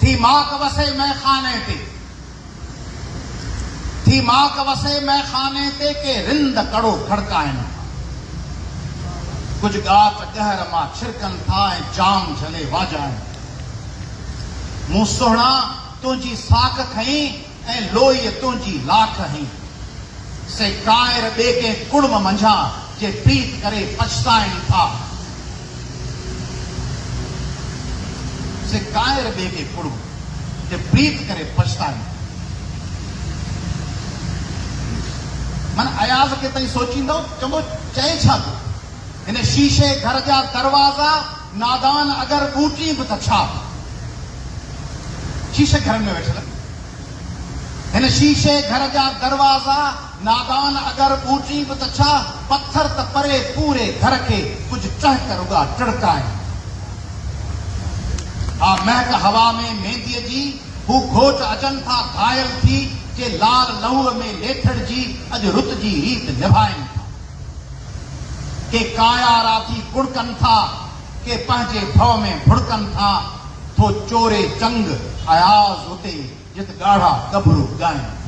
थी माक वसे मैं खाने ते, थी माक वसे मैं खाने ते के रिंद कड़ो खड़काइन। कुछ गात गहर मां छिरकन था ऐं जाम झले वाजाइन। मूं सोहणा तुंहिंजी साख खई ऐं लोई तुंहिंजी लाख हई। से कायर ॿिए के कुड़म मंझा जे प्रीत करे पछताइनि था। से कायर ॿिए के कुड़म जे प्रीत करे पछताइनि। मन अयाज़ खे ताईं सोचींदो चङो चए छा थो। हिन शीशे घर जा दरवाज़ा नादान अगर बूटी बि त छा। शीशे घर में वेठल हिन शीशे घर जा दरवाज़ा नादान अगर बूटी बि त छा। पत्थर त परे पूरे घर के कुछ चहक रुगा टड़काए। आ महक हवा में मेहंदीअ जी हू घोट अचनि था घायल थी जे लाल लहूअ में लेठड़ जी अॼु रुत जी रीत निभाइनि था। के काया राती कुड़कनि था के पंहिंजे भव में भुड़कनि था। थो चोरे चंग अयाज़ उते जित ॻाढ़ा गभरू ॻाइनि।